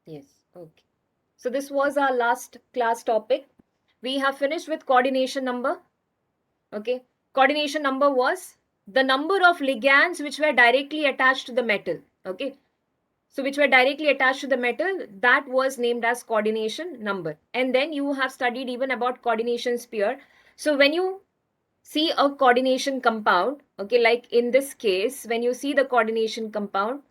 Yes. Okay. So this was our last class topic. We have finished with coordination number. Okay. Coordination number was the number of ligands which were directly attached to the metal. Okay. So which were directly attached to the metal, that was named as coordination number. And then you have studied even about coordination sphere. So when you see a coordination compound, okay, like in this case, when you see the coordination compound,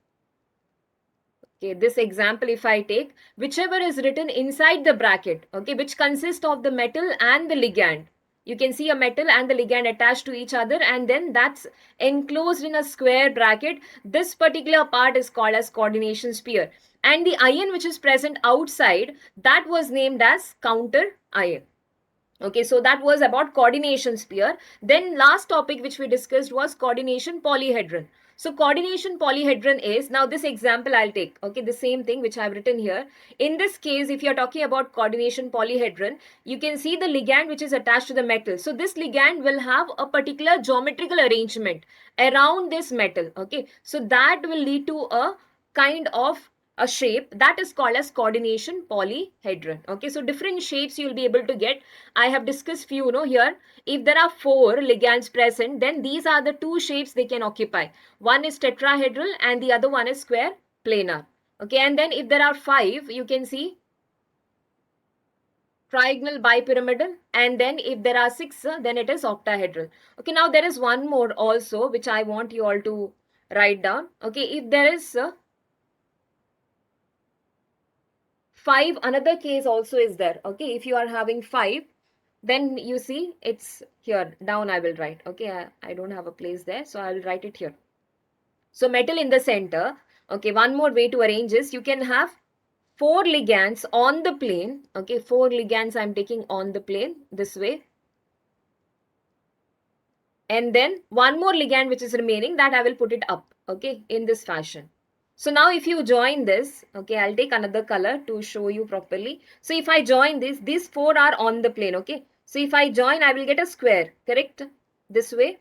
okay, this example if I take, whichever is written inside the bracket, okay, which consists of the metal and the ligand. You can see a metal and the ligand attached to each other, and then that's enclosed in a square bracket. This particular part is called as coordination sphere. And the ion which is present outside, that was named as counter ion. Okay, so that was about coordination sphere. Then last topic which we discussed was coordination polyhedron. So coordination polyhedron is, now this example I'll take, okay, the same thing which I've written here. In this case, if you're talking about coordination polyhedron, you can see the ligand which is attached to the metal. So this ligand will have a particular geometrical arrangement around this metal, okay. So that will lead to a kind of a shape that is called as coordination polyhedron. Okay, so different shapes you'll be able to get. I have discussed few, here. If there are 4 ligands present, then these are the 2 shapes they can occupy. One is tetrahedral and the other one is square planar. Okay, and then if there are 5, you can see trigonal bipyramidal, and then if there are 6, then it is octahedral. Okay, now there is one more also which I want you all to write down. Okay, if there is 5, another case also is there. Okay, if you are having 5, then you see it's here down. I will write. Okay, I don't have a place there, so I will write it here. So metal in the center. Okay, one more way to arrange is you can have 4 ligands on the plane. Okay, 4 ligands I'm taking on the plane this way, and then one more ligand which is remaining, that I will put it up. Okay, in this fashion. So now if you join this, okay, I'll take another color to show you properly. So if I join this, these 4 are on the plane, okay. So if I join, I will get a square, correct? This way.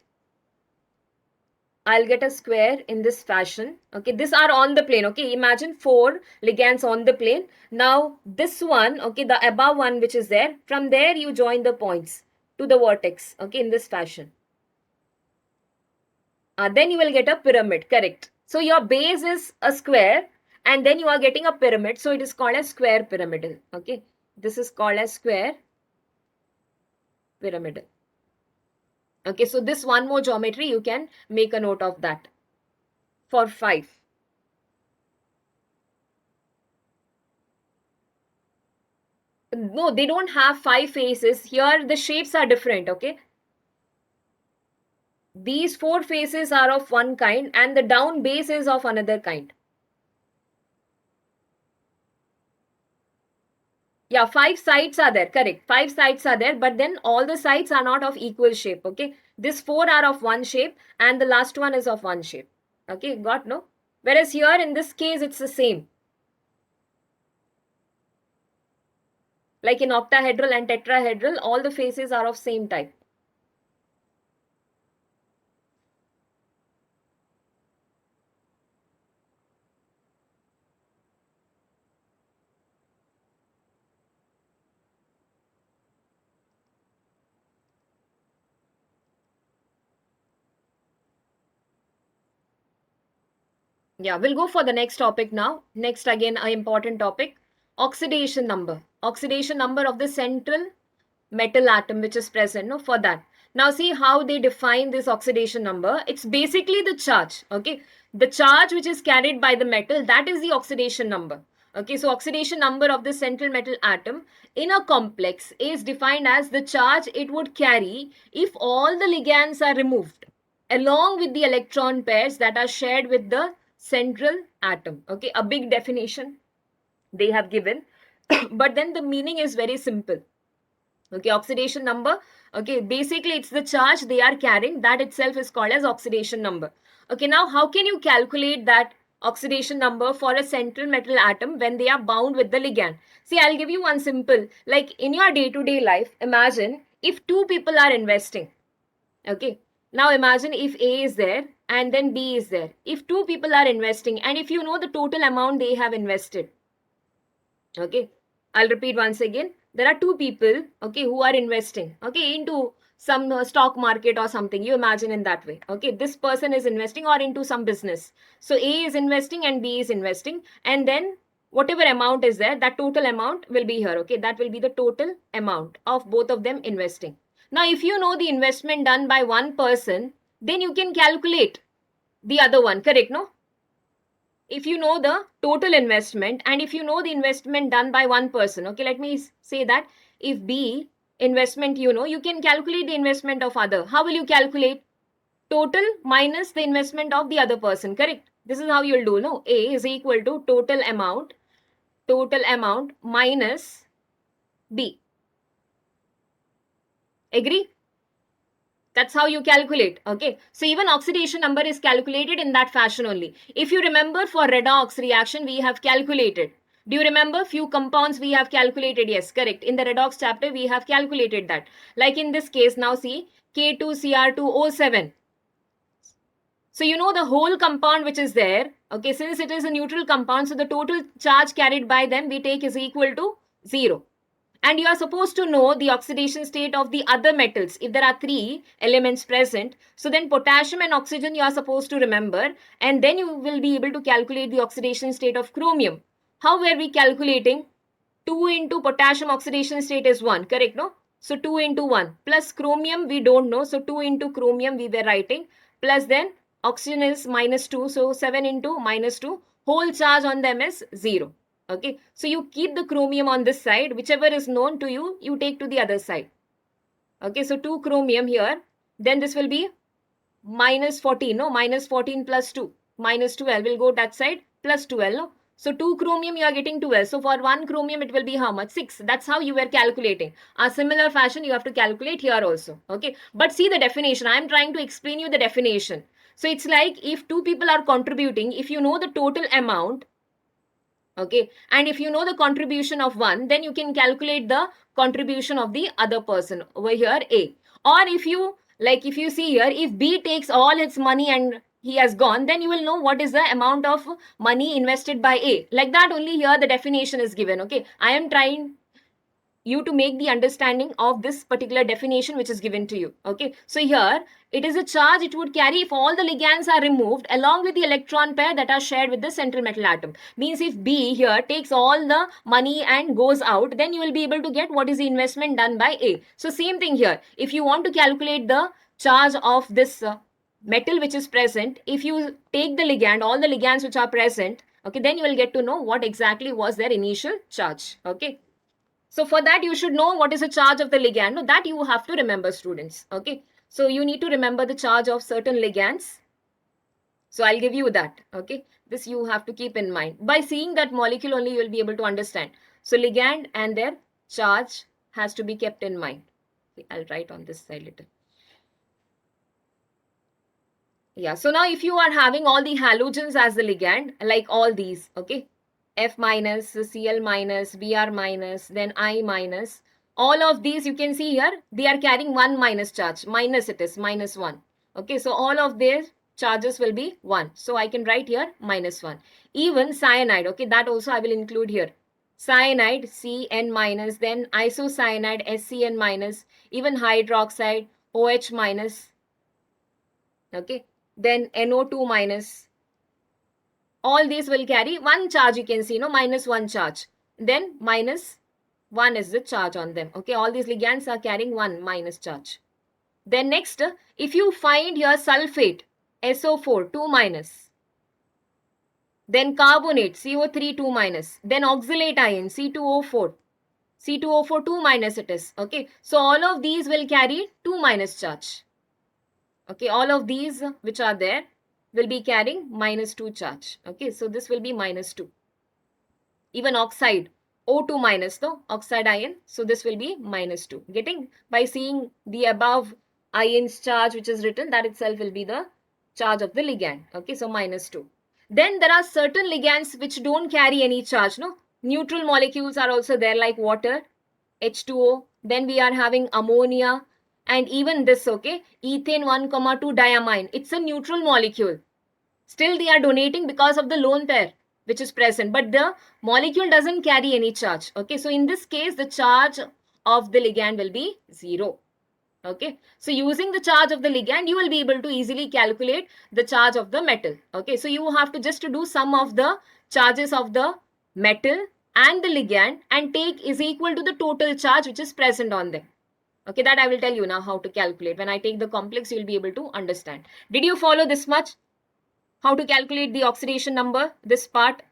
I'll get a square in this fashion. Okay, these are on the plane. Okay, imagine 4 ligands on the plane. Now this one, okay, the above one which is there, from there you join the points to the vertex, okay, in this fashion. Then you will get a pyramid, correct. So your base is a square and then you are getting a pyramid. So it is called as square pyramidal. Okay, this is called as square pyramidal. Okay, so this one more geometry, you can make a note of that for 5. No, they don't have 5 faces. Here the shapes are different, okay. These 4 faces are of one kind and the down base is of another kind. Yeah, 5 sides are there, correct. 5 sides are there, but then all the sides are not of equal shape, okay. These 4 are of one shape and the last one is of one shape. Okay, got no? Whereas here in this case, it's the same. Like in octahedral and tetrahedral, all the faces are of same type. Yeah, we'll go for the next topic now. Next, again, an important topic, oxidation number. Oxidation number of the central metal atom which is present, no, for that. Now see how they define this oxidation number. It's basically the charge, okay. The charge which is carried by the metal, that is the oxidation number. Okay, so oxidation number of the central metal atom in a complex is defined as the charge it would carry if all the ligands are removed along with the electron pairs that are shared with the central atom. Okay, a big definition they have given, but then the meaning is very simple. Okay, oxidation number, okay, basically it's the charge they are carrying, that itself is called as oxidation number. Okay, now how can you calculate that oxidation number for a central metal atom when they are bound with the ligand? See, I'll give you one simple, like in your day-to-day life, imagine if 2 people are investing. Okay, now imagine if A is there and then B is there. If 2 people are investing and if you know the total amount they have invested, Okay, I'll repeat once again. There are two people, okay, who are investing, okay, into some stock market or something. You imagine in that way. Okay, this person is investing or into some business. So A is investing and B is investing, and then whatever amount is there, that total amount will be here. Okay, that will be the total amount of both of them investing. Now, if you know the investment done by one person, then you can calculate the other one, correct? No? If you know the total investment and if you know the investment done by one person, okay, let me say that if B investment, you know, you can calculate the investment of other. How will you calculate? Total minus the investment of the other person, correct? This is how you'll do. No, A is equal to total amount minus B. Agree? That's how you calculate. Okay. So even oxidation number is calculated in that fashion only. If you remember, for redox reaction, we have calculated. Do you remember few compounds we have calculated? Yes, correct. In the redox chapter, we have calculated that. Like in this case, now see K2Cr2O7. So you know the whole compound which is there. Okay, since it is a neutral compound, so the total charge carried by them we take is equal to 0. And you are supposed to know the oxidation state of the other metals if there are 3 elements present. So then potassium and oxygen you are supposed to remember, and then you will be able to calculate the oxidation state of chromium. How were we calculating? 2 into potassium oxidation state is 1, correct? No? So 2 into 1 plus chromium we don't know, so 2 into chromium we were writing, plus then oxygen is minus 2, so 7 into minus 2, whole charge on them is 0. Okay, so you keep the chromium on this side, whichever is known to you, you take to the other side. Okay, so 2 chromium here, then this will be minus 14, no, minus 14 plus 2, minus 12 will go that side, plus 12, no. So 2 chromium you are getting 12. So for 1 chromium it will be how much? 6. That's how you were calculating. A similar fashion you have to calculate here also. Okay, but see the definition. I am trying to explain you the definition. So it's like if two people are contributing, if you know the total amount, okay, and if you know the contribution of one, then you can calculate the contribution of the other person. Over here A. Or if you like, if you see here, if B takes all its money and he has gone, then you will know what is the amount of money invested by A. Like that only here the definition is given. Okay, I am trying you to make the understanding of this particular definition which is given to you. Okay, so here it is a charge it would carry if all the ligands are removed along with the electron pair that are shared with the central metal atom. Means if B here takes all the money and goes out, then you will be able to get what is the investment done by A. So same thing here. If you want to calculate the charge of this metal which is present, if you take the ligand, all the ligands which are present, okay, then you will get to know what exactly was their initial charge. Okay. So for that, you should know what is the charge of the ligand. No, that you have to remember, students. Okay. So you need to remember the charge of certain ligands. So I'll give you that. Okay. This you have to keep in mind. By seeing that molecule only, you will be able to understand. So ligand and their charge has to be kept in mind. Okay, I'll write on this side little. Yeah. So now if you are having all the halogens as the ligand, like all these, okay, F minus, Cl minus, Br minus, then I minus. All of these you can see here, they are carrying 1 minus charge. Minus it is, minus 1. Okay, so all of their charges will be 1. So I can write here minus 1. Even cyanide, okay, that also I will include here. Cyanide, Cn minus, then isocyanide, SCN minus, even hydroxide, OH minus. Okay, then NO2 minus. All these will carry 1 charge, you can see, no, minus 1 charge. Then minus 1 is the charge on them. Okay, all these ligands are carrying 1 minus charge. Then next, if you find here sulfate, SO4, 2 minus. Then carbonate, CO3, 2 minus. Then oxalate ion, C2O4. C2O4, 2 minus it is. Okay, so all of these will carry 2 minus charge. Okay, all of these which are there will be carrying minus 2 charge. Okay, so this will be minus 2. Even oxide, O2 minus, no, oxide ion. So this will be minus 2. Getting, by seeing the above ion's charge which is written, that itself will be the charge of the ligand. Okay, so minus 2. Then there are certain ligands which don't carry any charge, no. Neutral molecules are also there, like water, H2O. Then we are having ammonia, and even this, okay, ethane 1,2 diamine. It's a neutral molecule. Still they are donating because of the lone pair. which is present, but the molecule doesn't carry any charge. Okay, so in this case, the charge of the ligand will be 0. Okay, so using the charge of the ligand, you will be able to easily calculate the charge of the metal. Okay, so you have to just do sum of the charges of the metal and the ligand and take is equal to the total charge which is present on them. Okay, that I will tell you now how to calculate. When I take the complex, you will be able to understand. Did you follow this much? How to calculate the oxidation number? This part,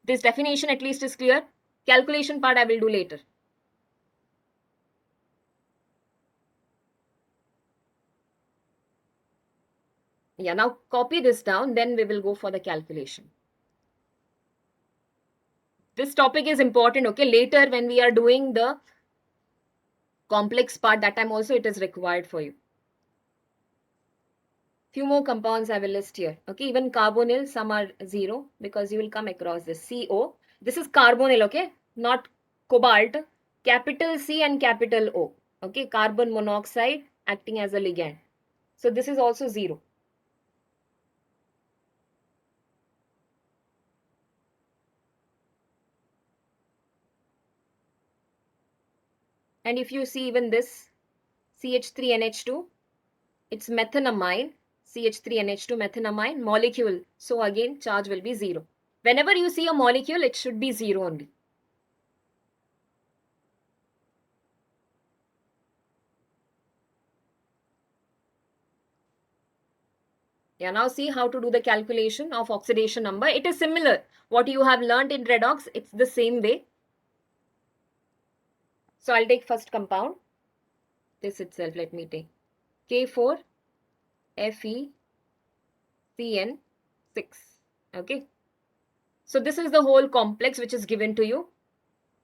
this definition at least is clear. Calculation part I will do later. Yeah, now copy this down, then we will go for the calculation. This topic is important, okay? Later when we are doing the complex part, that time also it is required for you. Few more compounds I will list here, okay? Even carbonyl, some are 0 because you will come across this CO. This is carbonyl, okay? Not cobalt. Capital C and capital O, okay? Carbon monoxide acting as a ligand. So this is also 0. And if you see even this CH3NH2, it's methanamine, CH3NH2 methanamine molecule. So again, charge will be 0. Whenever you see a molecule, it should be 0 only. Yeah, now see how to do the calculation of oxidation number. It is similar. What you have learned in redox, it's the same way. So I'll take first compound. This itself, let me take K4 FeCN6. Okay. So this is the whole complex which is given to you.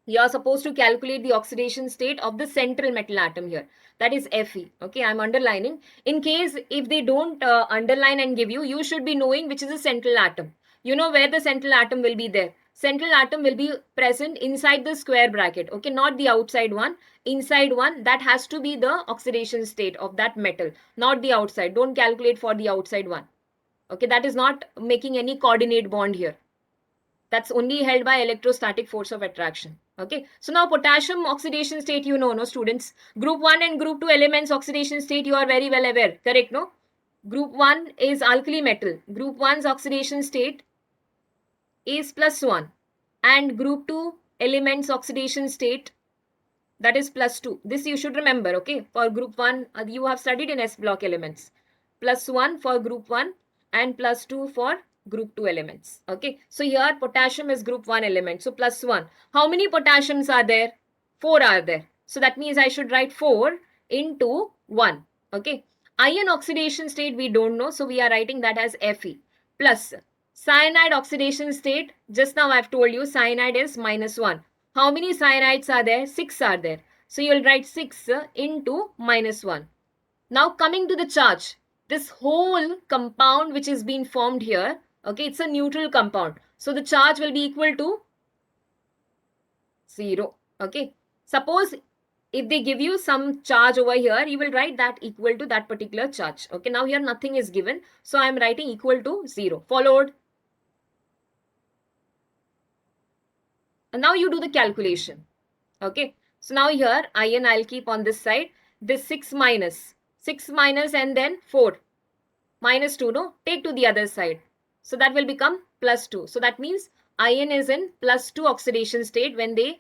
You are supposed to calculate the oxidation state of the central metal atom here. That is Fe. Okay, I'm underlining. In case if they don't underline and give you, you should be knowing which is the central atom. You know where the central atom will be there. Central atom will be present inside the square bracket. Okay, not the outside one. Inside one, that has to be the oxidation state of that metal, not the outside. Don't calculate for the outside one. Okay, that is not making any coordinate bond here. That's only held by electrostatic force of attraction. Okay, so now potassium oxidation state, you know, no students. Group 1 and group 2 elements oxidation state, you are very well aware, correct, no? Group 1 is alkali metal. Group 1's oxidation state is +1. And group 2 elements oxidation state, that is +2. This you should remember, okay? For group 1, you have studied in S block elements. +1 for group 1 and +2 for group 2 elements. Okay, so here potassium is group 1 element, so +1. How many potassiums are there? 4 are there. So that means I should write 4 into 1. Okay, iron oxidation state we don't know, so we are writing that as Fe. Plus cyanide oxidation state, just now I have told you cyanide is -1. How many cyanides are there? 6 are there. So you will write 6 into -1. Now coming to the charge, this whole compound which is being formed here, okay, it's a neutral compound. So the charge will be equal to 0. Okay. Suppose if they give you some charge over here, you will write that equal to that particular charge. Okay. Now here nothing is given. So I am writing equal to 0. Followed. And now you do the calculation. Okay. So now here iron I'll keep on this side. This 6 minus and then 4. -2, no? Take to the other side. So that will become +2. So that means iron is in +2 oxidation state when they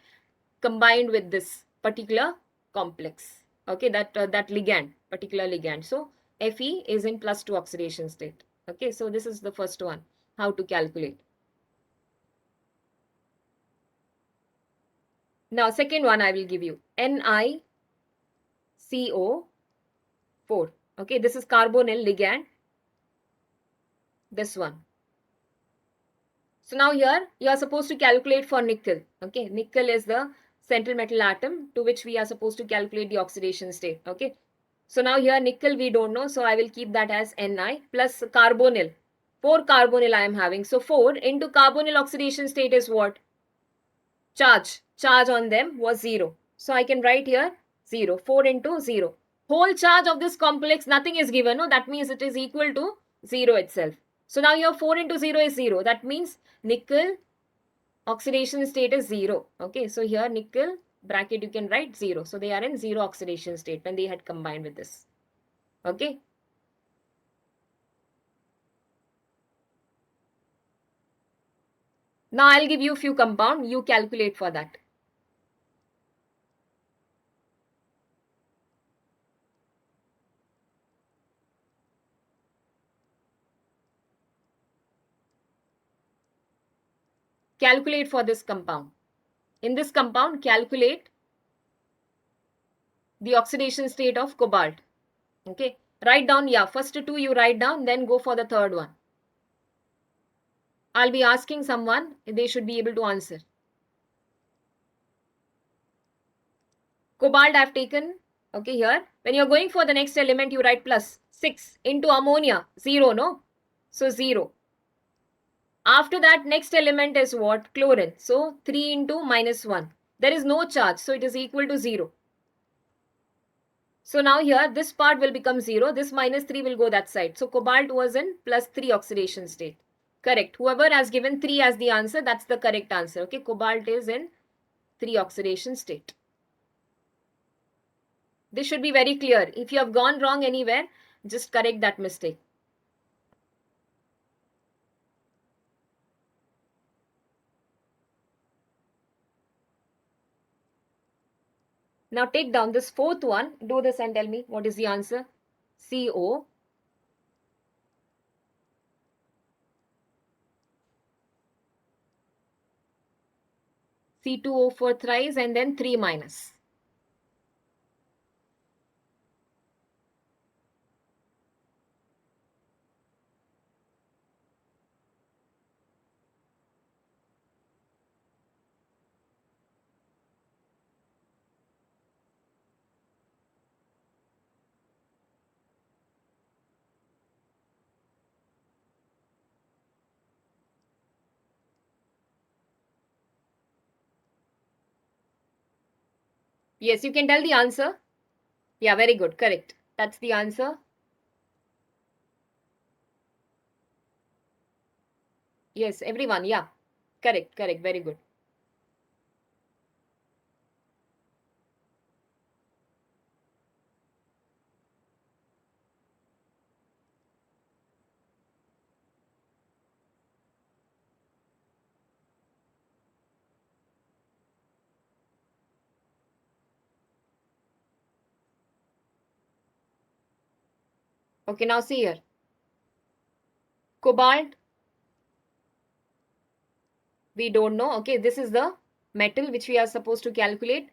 combined with this particular complex. Okay, that ligand, particular ligand. So Fe is in +2 oxidation state. Okay, so this is the first one, how to calculate. Now second one I will give you, NiCO4. Okay, this is carbonyl ligand. This one. So now here you are supposed to calculate for nickel. Okay, nickel is the central metal atom to which we are supposed to calculate the oxidation state. Okay, so now here nickel we don't know, so I will keep that as Ni plus carbonyl. 4 carbonyl I am having. So 4 into carbonyl oxidation state is what? Charge. Charge on them was 0. So I can write here 0. 4 into 0. Whole charge of this complex, nothing is given. No, that means it is equal to 0 itself. So now your 4 into 0 is 0. That means nickel oxidation state is 0. Okay, so here nickel bracket you can write 0. So they are in 0 oxidation state when they had combined with this. Okay. Now I'll give you a few compound. You calculate for that. Calculate for this compound. In this compound, calculate the oxidation state of cobalt. Okay. Write down, yeah, first two you write down, then go for the third one. I'll be asking someone, they should be able to answer. Cobalt I've taken, okay, here. When you're going for the next element, you write plus 6 into ammonia, 0, no? So 0. After that, next element is what? Chlorine. So 3 into minus 1. There is no charge, so it is equal to 0. So now here, this part will become 0. This minus 3 will go that side. So cobalt was in plus 3 oxidation state. Correct. Whoever has given 3 as the answer, that's the correct answer. Okay, cobalt is in 3 oxidation state. This should be very clear. If you have gone wrong anywhere, just correct that mistake. Now take down this fourth one. Do this and tell me what is the answer. CO. C2O4 thrice and then 3 minus. Yes, you can tell the answer. Yeah, very good. Correct. That's the answer. Yes, everyone. Yeah. Correct. Correct. Very good. Okay, now see here. Cobalt, we don't know. Okay, this is the metal which we are supposed to calculate.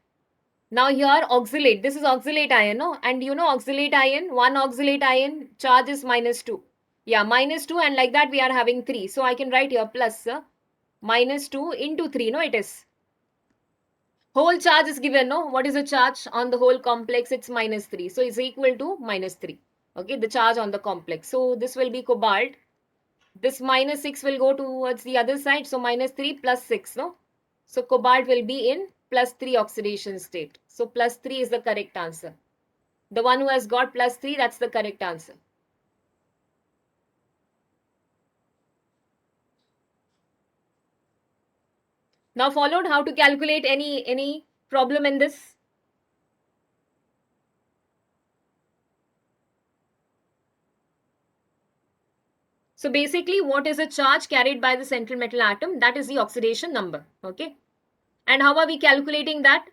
Now here oxalate. This is oxalate ion, no? And you know oxalate ion, one oxalate ion charge is minus 2. Yeah, minus 2 and like that we are having 3. So I can write here plus minus 2 into 3, no? It is. Whole charge is given, no? What is the charge on the whole complex? It's minus 3. So it's equal to minus 3. Okay, the charge on the complex. So this will be cobalt. This minus 6 will go towards the other side. So minus 3 plus 6, no? So cobalt will be in plus 3 oxidation state. So plus 3 is the correct answer. The one who has got plus 3, that's the correct answer. Now followed how to calculate any problem in this? So basically what is a charge carried by the central metal atom? That is the oxidation number. Okay. And how are we calculating that?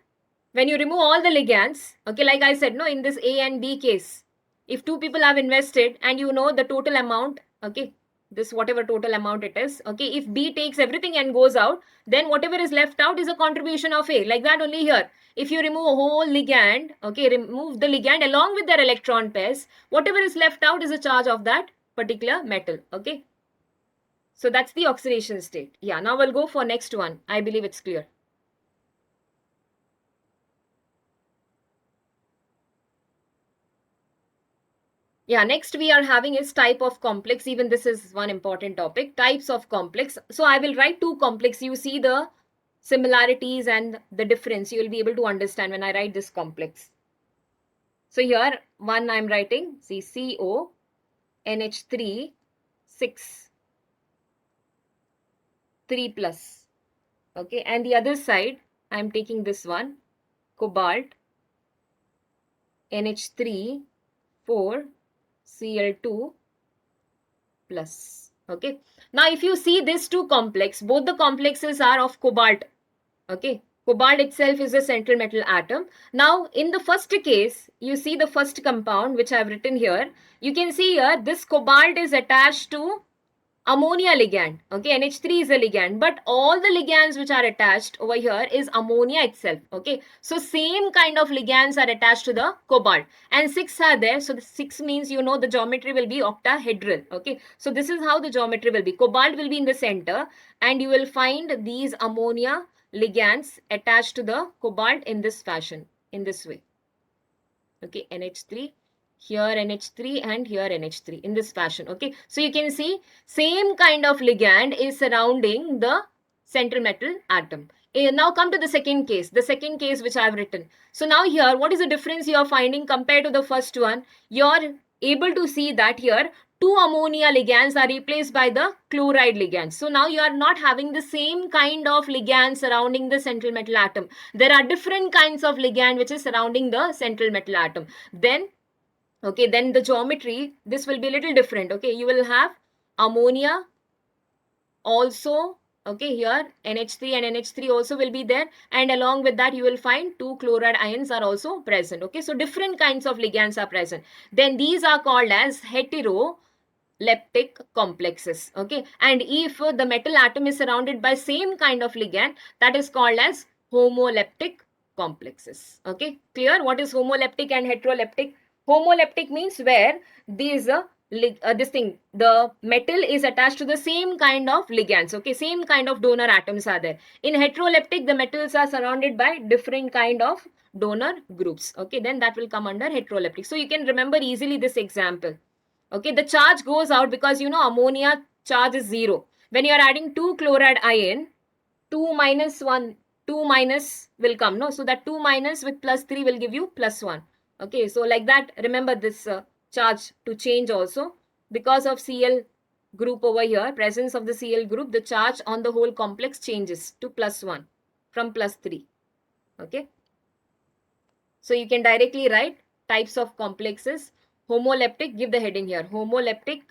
When you remove all the ligands, okay, like I said, no, in this A and B case, if two people have invested and you know the total amount, okay, this whatever total amount it is, okay, if B takes everything and goes out, then whatever is left out is a contribution of A. Like that only here. If you remove a whole ligand, okay, remove the ligand along with their electron pairs, whatever is left out is a charge of that particular metal, okay. So that's the oxidation state. Yeah, now we'll go for next one. I believe it's clear. Yeah, next we are having is type of complex. Even this is one important topic, types of complex. So I will write two complex. You see the similarities and the difference. You will be able to understand when I write this complex. So here one I'm writing, see CO, NH3, 6. 3 plus. Okay, and the other side, I am taking this one, cobalt, NH3, 4, Cl2 plus. Okay, now if you see these two complex, both the complexes are of cobalt. Okay, cobalt itself is a central metal atom. Now in the first case, you see the first compound which I have written here. You can see here this cobalt is attached to ammonia ligand. Okay, NH3 is a ligand, but all the ligands which are attached over here is ammonia itself. Okay, so same kind of ligands are attached to the cobalt, and 6 are there. So the 6 means, you know, the geometry will be octahedral. Okay, so this is how the geometry will be. Cobalt will be in the center, and you will find these ammonia ligands attached to the cobalt in this fashion, in this way. Okay, NH3, here NH3, and here NH3 in this fashion. Okay, so you can see same kind of ligand is surrounding the central metal atom. Now come to the second case which I have written. So now here, what is the difference you are finding compared to the first one? You are able to see that here two ammonia ligands are replaced by the chloride ligands. So now you are not having the same kind of ligand surrounding the central metal atom. There are different kinds of ligand which is surrounding the central metal atom. Then, okay, then the geometry, this will be a little different. Okay, you will have ammonia also. Okay, here NH3 and NH3 also will be there, and along with that you will find two chloride ions are also present. Okay, so different kinds of ligands are present. Then these are called as heteroleptic complexes. Okay, and if the metal atom is surrounded by same kind of ligand, that is called as homoleptic complexes. Okay, clear? What is homoleptic and heteroleptic? Homoleptic means where these the metal is attached to the same kind of ligands. Okay, same kind of donor atoms are there. In heteroleptic, the metals are surrounded by different kind of donor groups. Okay, then that will come under heteroleptic. So you can remember easily this example. Okay, the charge goes out because, you know, ammonia charge is 0. When you are adding 2 chloride ion, 2 minus 1, 2 minus will come, no? So that 2 minus with plus 3 will give you plus 1. Okay, so like that, remember this charge to change also. Because of Cl group over here, presence of the Cl group, the charge on the whole complex changes to plus 1 from plus 3. Okay. So you can directly write types of complexes. Homoleptic, give the heading here. Homoleptic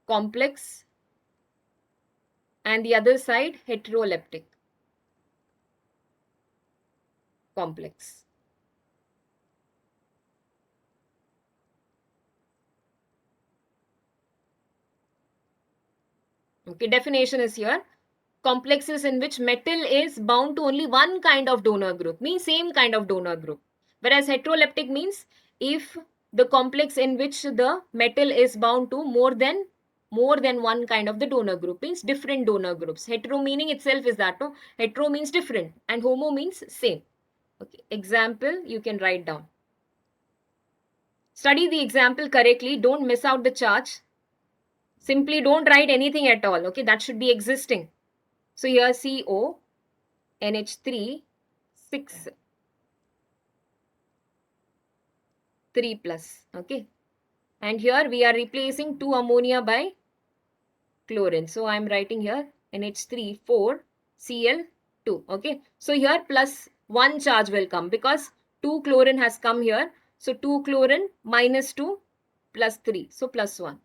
complex, and the other side heteroleptic complex. Okay, definition is here. Complexes in which metal is bound to only one kind of donor group, means same kind of donor group. Whereas heteroleptic means if the complex in which the metal is bound to more than one kind of the donor group, means different donor groups. Hetero meaning itself is that, no? Hetero means different and homo means same. Okay, example you can write down. Study the example correctly. Don't miss out the charge. Simply don't write anything at all. Okay, that should be existing. So here CO, NH3, 6, 3 plus. Okay, and here we are replacing 2 ammonia by chlorine. So I am writing here NH3, 4, Cl2. Okay, so here plus 1 charge will come because 2 chlorine has come here. So 2 chlorine minus 2 plus 3. So plus 1.